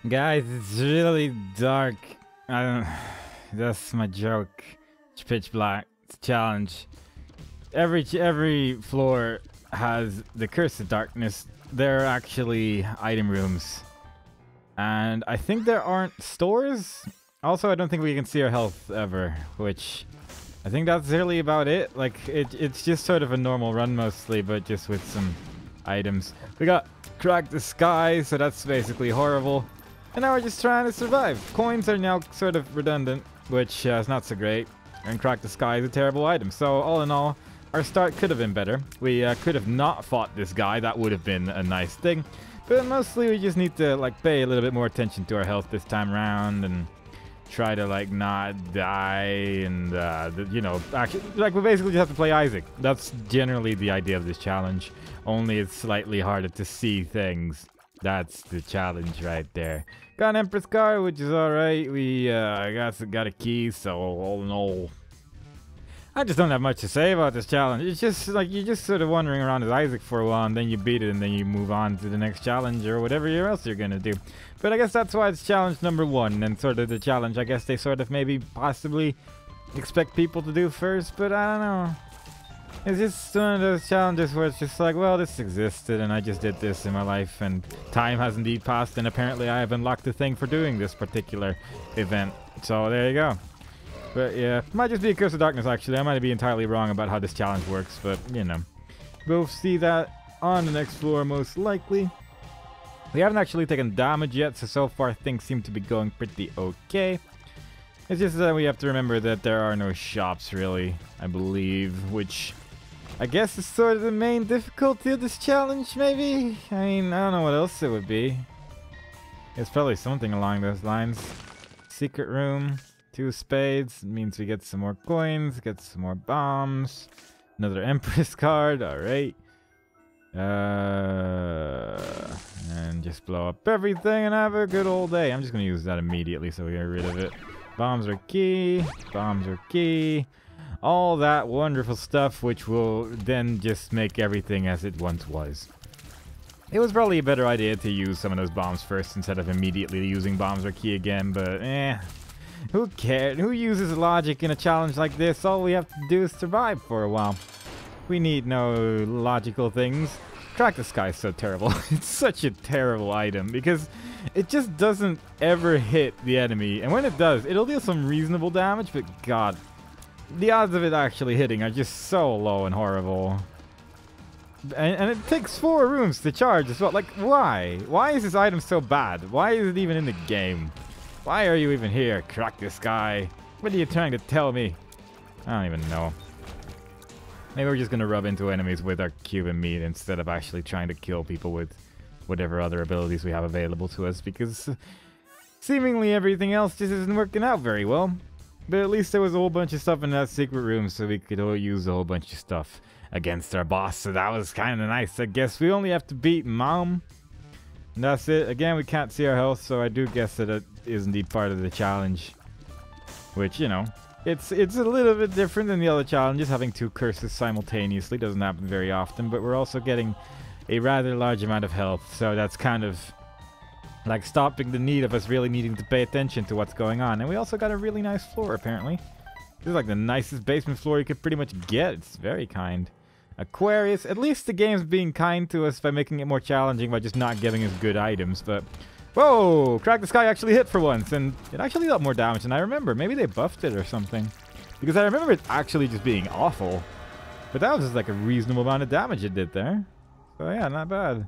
Guys, it's really dark. I don't. That's my joke. It's pitch black. It's a challenge. Every floor has the curse of darkness. There are actually item rooms, and I think there aren't stores. Also, I don't think we can see our health ever, which I think that's really about it. Like it's just sort of a normal run mostly, but just with some items. We got crack the sky, so that's basically horrible. And now we're just trying to survive. Coins are now sort of redundant, which is not so great. And crack the sky is a terrible item. So all in all, our start could have been better. We could have not fought this guy. That would have been a nice thing. But mostly we just need to like pay a little bit more attention to our health this time around and try to like not die and you know, actually, like we basically just have to play Isaac. That's generally the idea of this challenge. Only it's slightly harder to see things. That's the challenge right there. Got an Empress card, which is alright. We got a key, so all in all, I just don't have much to say about this challenge. It's just like you're just sort of wandering around as Isaac for a while, and then you beat it, and then you move on to the next challenge or whatever else you're gonna do. But I guess that's why it's challenge number 1, and sort of the challenge I guess they sort of maybe possibly expect people to do first, but I don't know. It's just one of those challenges where it's just like, well, this existed and I just did this in my life and time has indeed passed and apparently I have unlocked the thing for doing this particular event. So there you go. But yeah, might just be a curse of darkness actually. I might be entirely wrong about how this challenge works, but you know. We'll see that on the next floor most likely. We haven't actually taken damage yet, so far things seem to be going pretty okay. It's just that we have to remember that there are no shops really, I believe, which I guess is sort of the main difficulty of this challenge, maybe? I mean, I don't know what else it would be. It's probably something along those lines. Secret room, 2 spades, means we get some more coins, get some more bombs. Another Empress card, alright. And just blow up everything and have a good old day. I'm just gonna use that immediately so we get rid of it. Bombs are key, bombs are key. All that wonderful stuff, which will then just make everything as it once was. It was probably a better idea to use some of those bombs first instead of immediately using bombs or key again, but who cares? Who uses logic in a challenge like this? All we have to do is survive for a while. We need no logical things. Crack the sky is so terrible. It's such a terrible item because it just doesn't ever hit the enemy, and when it does, it'll deal some reasonable damage, but god, the odds of it actually hitting are just so low and horrible. And it takes 4 rooms to charge as well. Like, why? Why is this item so bad? Why is it even in the game? Why are you even here? Crack this guy. What are you trying to tell me? I don't even know. Maybe we're just gonna rub into enemies with our Cuban meat instead of actually trying to kill people with whatever other abilities we have available to us, because seemingly everything else just isn't working out very well. But at least there was a whole bunch of stuff in that secret room, so we could all use a whole bunch of stuff against our boss, so that was kind of nice. I guess we only have to beat Mom, and that's it. Again, we can't see our health, so I do guess that it is indeed part of the challenge, which, you know, it's a little bit different than the other challenges. Having 2 curses simultaneously doesn't happen very often, but we're also getting a rather large amount of health, so that's kind of like stopping the need of us really needing to pay attention to what's going on. And we also got a really nice floor, apparently. This is like the nicest basement floor you could pretty much get. It's very kind. Aquarius. At least the game's being kind to us by making it more challenging by just not giving us good items. But, whoa! Crack the Sky actually hit for once. And it actually dealt more damage than I remember. Maybe they buffed it or something. Because I remember it actually just being awful. But that was just like a reasonable amount of damage it did there. So yeah, not bad.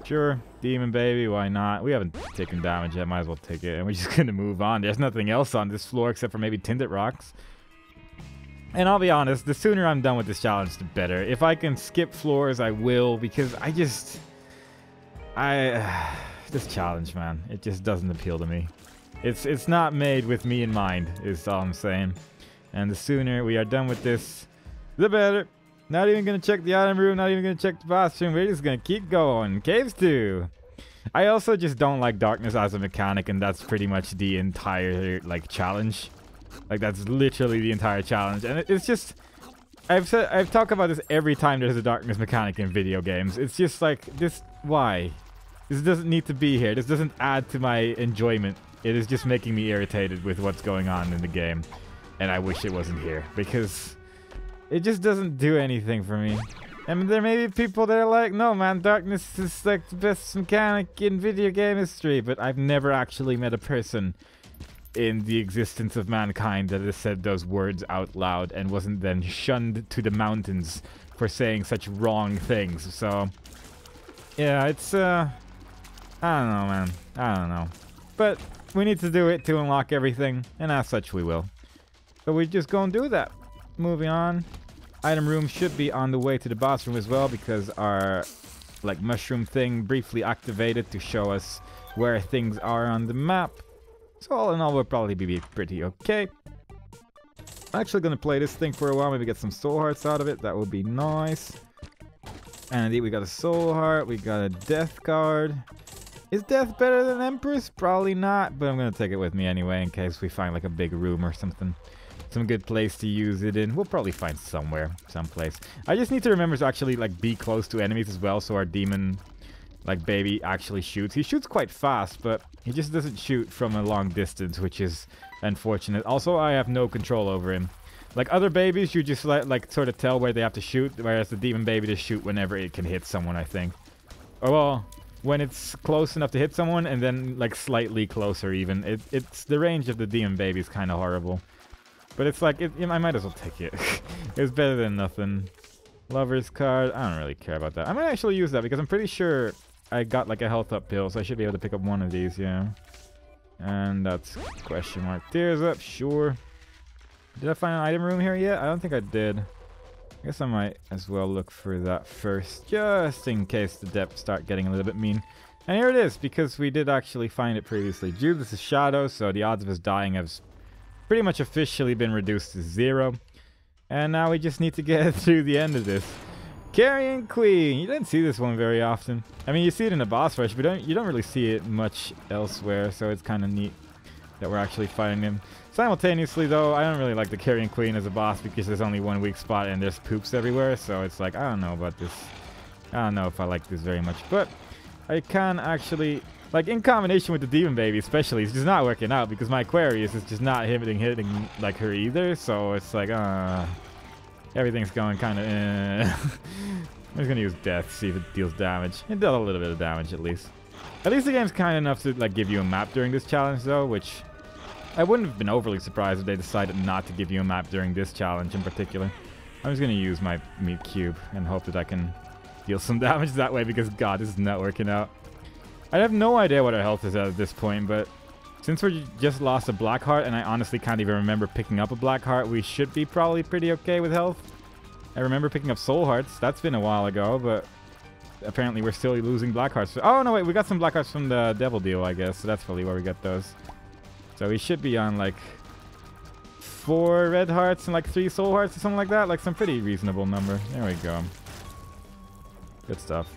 Sure, Demon Baby, why not? We haven't taken damage yet, might as well take it. And we're just gonna move on. There's nothing else on this floor except for maybe Tinted Rocks. And I'll be honest, the sooner I'm done with this challenge, the better. If I can skip floors, I will, because this challenge, man, it just doesn't appeal to me. It's not made with me in mind, is all I'm saying. And the sooner we are done with this, the better. Not even gonna check the item room, not even gonna check the bathroom. We're just gonna keep going. Caves 2. I also just don't like darkness as a mechanic, and that's pretty much the entire like challenge. Like that's literally the entire challenge, and it's just I've talked about this every time there's a darkness mechanic in video games. It's just like this. Why? This doesn't need to be here. This doesn't add to my enjoyment. It is just making me irritated with what's going on in the game. And I wish it wasn't here, because it just doesn't do anything for me. And there may be people that are like, no man, darkness is like the best mechanic in video game history, but I've never actually met a person in the existence of mankind that has said those words out loud and wasn't then shunned to the mountains for saying such wrong things. So, yeah, it's, I don't know, man. I don't know. But we need to do it to unlock everything, and as such we will. So we just gonna do that. Moving on. Item room should be on the way to the boss room as well, because our like mushroom thing briefly activated to show us where things are on the map. So all in all, we'll probably be pretty okay. I'm actually gonna play this thing for a while, maybe get some soul hearts out of it. That would be nice. And indeed, we got a soul heart, we got a death card. Is death better than Empress? Probably not, but I'm gonna take it with me anyway in case we find like a big room or something. Some good place to use it in. We'll probably find somewhere, someplace. I just need to remember to actually like be close to enemies as well, so our demon like baby actually shoots. He shoots quite fast, but he just doesn't shoot from a long distance, which is unfortunate. Also, I have no control over him. Like other babies, you just like sort of tell where they have to shoot, whereas the demon baby just shoot whenever it can hit someone, I think. Or well, when it's close enough to hit someone, and then like slightly closer even. It's the range of the demon baby is kind of horrible. But it's like, I might as well take it. It's better than nothing. Lover's card, I don't really care about that. I might actually use that because I'm pretty sure I got like a health up pill, so I should be able to pick up one of these, yeah. And that's question mark. Tears up, sure. Did I find an item room here yet? I don't think I did. I guess I might as well look for that first, just in case the depths start getting a little bit mean. And here it is, because we did actually find it previously. This is Shadow, so the odds of us dying have pretty much officially been reduced to 0. And now we just need to get through the end of this. Carrion Queen! You don't see this one very often. I mean, you see it in the boss rush, but you don't really see it much elsewhere, so it's kind of neat that we're actually fighting him. Simultaneously, though, I don't really like the Carrion Queen as a boss because there's only one weak spot and there's poops everywhere, so it's like, I don't know about this. I don't know if I like this very much, but I can actually... Like, in combination with the demon baby especially, it's just not working out because my Aquarius is just not hitting like her either, so it's like, everything's going kind of, I'm just gonna use death, see if it deals damage. It dealt a little bit of damage at least. At least the game's kind enough to like give you a map during this challenge though, which I wouldn't have been overly surprised if they decided not to give you a map during this challenge in particular. I'm just gonna use my meat cube and hope that I can deal some damage that way because god, this is not working out. I have no idea what our health is at this point, but since we just lost a black heart, and I honestly can't even remember picking up a black heart, we should be probably pretty okay with health. I remember picking up soul hearts. That's been a while ago, but apparently we're still losing black hearts. Oh, no, wait, we got some black hearts from the devil deal, I guess, so that's probably where we got those. So we should be on, like, 4 red hearts and, like, 3 soul hearts or something like that. Like, some pretty reasonable number. There we go. Good stuff.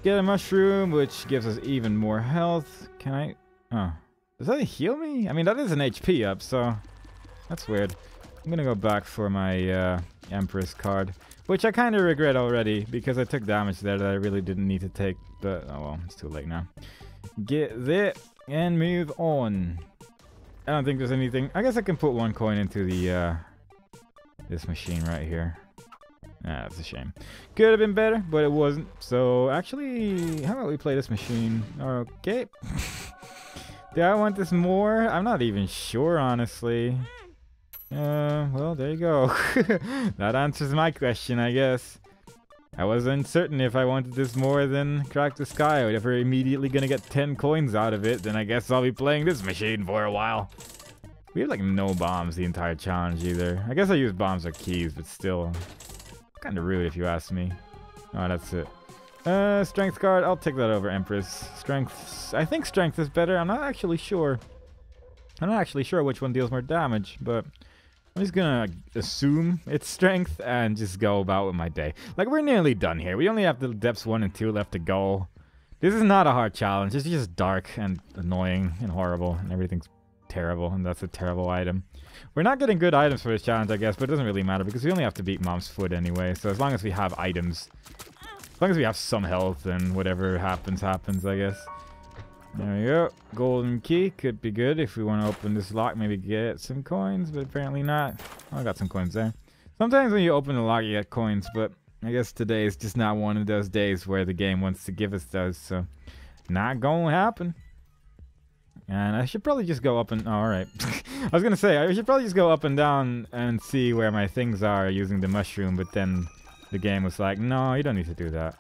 Get a mushroom, which gives us even more health. Can I... Oh. Does that heal me? I mean, that is an HP up, so... That's weird. I'm gonna go back for my Empress card. Which I kind of regret already, because I took damage there that I really didn't need to take. But, oh well, it's too late now. Get that, and move on. I don't think there's anything... I guess I can put 1 coin into the... this machine right here. Ah, that's a shame. Could have been better, but it wasn't. So, actually, how about we play this machine? Okay. Do I want this more? I'm not even sure, honestly. Well, there you go. That answers my question, I guess. I was uncertain if I wanted this more than Crack the Sky. If we're immediately gonna get 10 coins out of it, then I guess I'll be playing this machine for a while. We have, like, no bombs the entire challenge, either. I guess I use bombs or keys, but still... Kind of rude if you ask me. Oh, that's it. Strength card. I'll take that over Empress. Strength. I think strength is better. I'm not actually sure. I'm not actually sure which one deals more damage, but I'm just gonna assume it's strength and just go about with my day. Like, we're nearly done here. We only have the depths 1 and 2 left to go. This is not a hard challenge. It's just dark and annoying and horrible, and everything's terrible, and that's a terrible item. We're not getting good items for this challenge, I guess, but it doesn't really matter because we only have to beat Mom's foot anyway, so as long as we have items, As long as we have some health and whatever happens, happens, I guess. There we go. Golden key could be good if we want to open this lock, maybe get some coins, but apparently not. Oh, I got some coins there. Sometimes when you open the lock, you get coins, but I guess today is just not one of those days where the game wants to give us those, so not gonna happen. And I should probably just go up and... Oh, alright. I was gonna say, I should probably just go up and down and see where my things are using the mushroom, but then the game was like, no, you don't need to do that.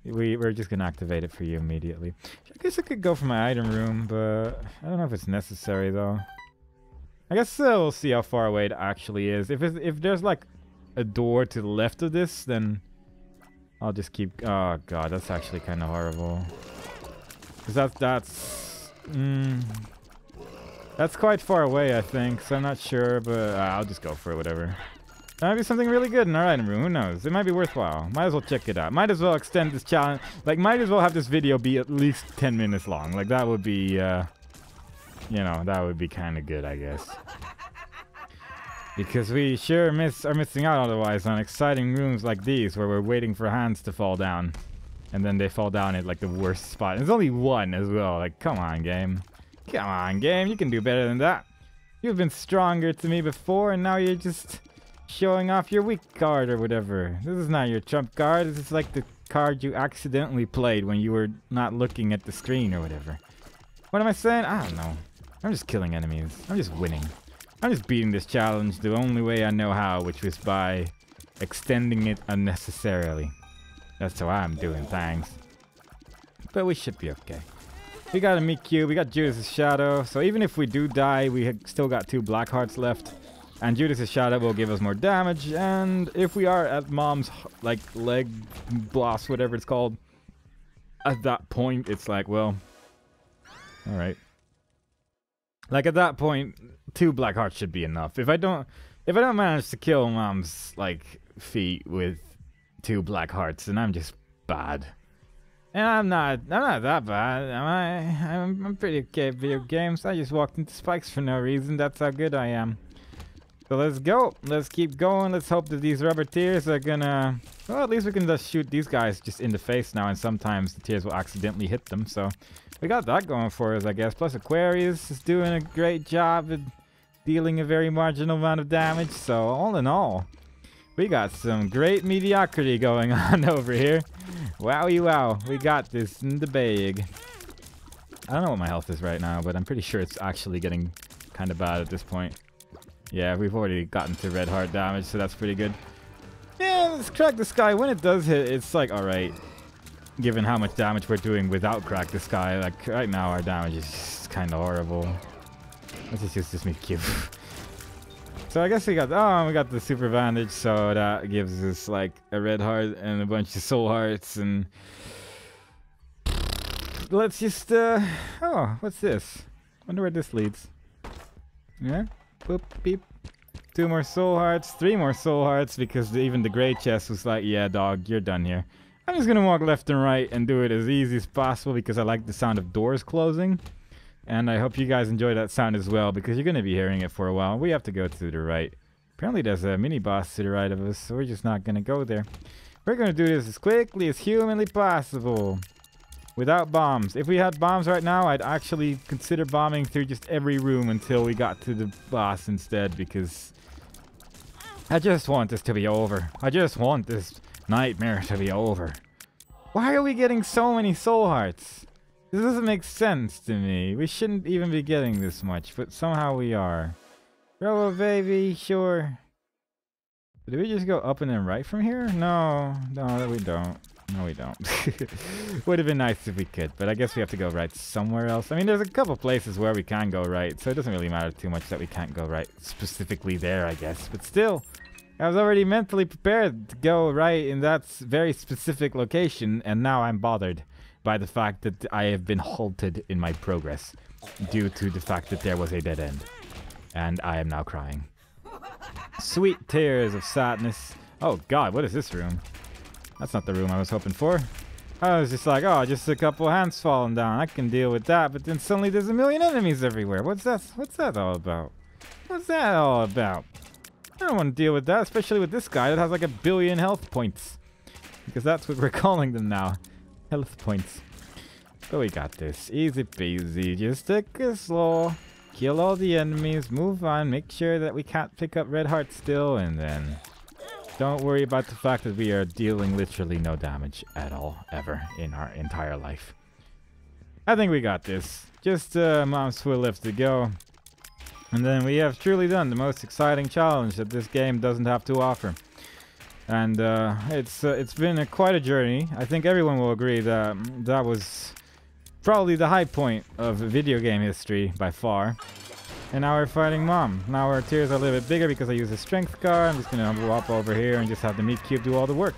We're just gonna activate it for you immediately. I guess I could go for my item room, but I don't know if it's necessary, though. I guess we'll see how far away it actually is. If there's, like, a door to the left of this, then I'll just keep... Oh, God, that's actually kind of horrible. Because that's quite far away, I think, so I'm not sure, but I'll just go for it, whatever. There might be something really good in our item room, who knows? It might be worthwhile. Might as well check it out. Might as well extend this challenge. Like, might as well have this video be at least 10 minutes long. Like, that would be, you know, that would be kind of good, I guess. Because we sure are missing out otherwise on exciting rooms like these, where we're waiting for hands to fall down. And then they fall down at, like, the worst spot. And there's only one as well. Like, come on, game. Come on, game. You can do better than that. You've been stronger to me before, and now you're just showing off your weak card or whatever. This is not your trump card. This is like the card you accidentally played when you were not looking at the screen or whatever. What am I saying? I don't know. I'm just killing enemies. I'm just winning. I'm just beating this challenge the only way I know how, which was by extending it unnecessarily. That's how I'm doing things. But we should be okay. We got a meat cube, we got Judas' Shadow, so even if we do die, we still got 2 black hearts left. And Judas' Shadow will give us more damage, and if we are at Mom's, like, leg boss, whatever it's called, at that point, it's like, well, alright. Like, at that point, 2 black hearts should be enough. If I don't manage to kill Mom's, like, feet with 2 black hearts, then I'm just bad. And I'm not that bad, am I? I'm pretty okay at video games. I just walked into spikes for no reason. That's how good I am. So let's go. Let's keep going. Let's hope that these rubber tears are gonna... Well, at least we can just shoot these guys just in the face now, and sometimes the tears will accidentally hit them. So we got that going for us, I guess. Plus Aquarius is doing a great job at dealing a very marginal amount of damage. So all in all, we got some great mediocrity going on over here. Wowie wow. We got this in the bag. I don't know what my health is right now, but I'm pretty sure it's actually getting kind of bad at this point. Yeah, we've already gotten to red heart damage, so that's pretty good. Yeah, let's crack the sky. When it does hit, it's like, alright. Given how much damage we're doing without crack the sky, like right now our damage is kind of horrible. Let's just use this meat cube. So I guess we got the super bandage, so that gives us like a red heart and a bunch of soul hearts, and let's just oh, what's this? Wonder where this leads. Yeah? Boop, beep. 2 more soul hearts, 3 more soul hearts, because even the gray chest was like, yeah, dog, you're done here. I'm just gonna walk left and right and do it as easy as possible because I like the sound of doors closing. And I hope you guys enjoy that sound as well, because you're gonna be hearing it for a while. We have to go to the right. Apparently there's a mini boss to the right of us, so we're just not gonna go there. We're gonna do this as quickly as humanly possible. Without bombs. If we had bombs right now, I'd actually consider bombing through just every room until we got to the boss instead, because I just want this to be over. I just want this nightmare to be over. Why are we getting so many soul hearts? This doesn't make sense to me. We shouldn't even be getting this much, but somehow we are. Robo baby, sure. Did we just go up and then right from here? No, we don't. No, we don't. Would have been nice if we could, but I guess we have to go right somewhere else. I mean, there's a couple places where we can go right, so it doesn't really matter too much that we can't go right specifically there, I guess. But still, I was already mentally prepared to go right in that very specific location, and now I'm bothered by the fact that I have been halted in my progress due to the fact that there was a dead end. And I am now crying. Sweet tears of sadness. Oh god, what is this room? That's not the room I was hoping for. I was just like, oh, just a couple hands falling down. I can deal with that. But then suddenly there's a million enemies everywhere. What's that all about? What's that all about? I don't want to deal with that, especially with this guy that has like 1 billion health points. because that's what we're calling them now. Health points. But we got this. Easy peasy. Just take it slow. Kill all the enemies. Move on. Make sure that we can't pick up red hearts still. And then don't worry about the fact that we are dealing literally no damage at all. Ever in our entire life. I think we got this. Just Mom's Swill left to go. And then we have truly done the most exciting challenge that this game doesn't have to offer. And it's been quite a journey. I think everyone will agree that that was probably the high point of video game history by far. And now we're fighting Mom. Now our tears are a little bit bigger because I use a strength card. I'm just gonna walk over here and just have the meat cube do all the work.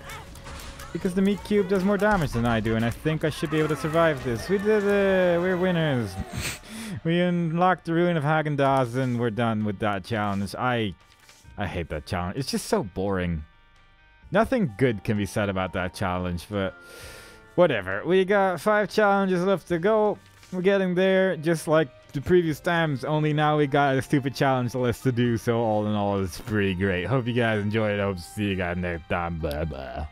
Because the meat cube does more damage than I do, and I think I should be able to survive this. We did it! We're winners! We unlocked the Ruin of Haagen-Dazs and we're done with that challenge. I hate that challenge. It's just so boring. Nothing good can be said about that challenge, but whatever. We got 5 challenges left to go. We're getting there, just like the previous times, only now we got a stupid challenge list to do, so all in all, it's pretty great. Hope you guys enjoyed it. Hope to see you guys next time. Bye bye.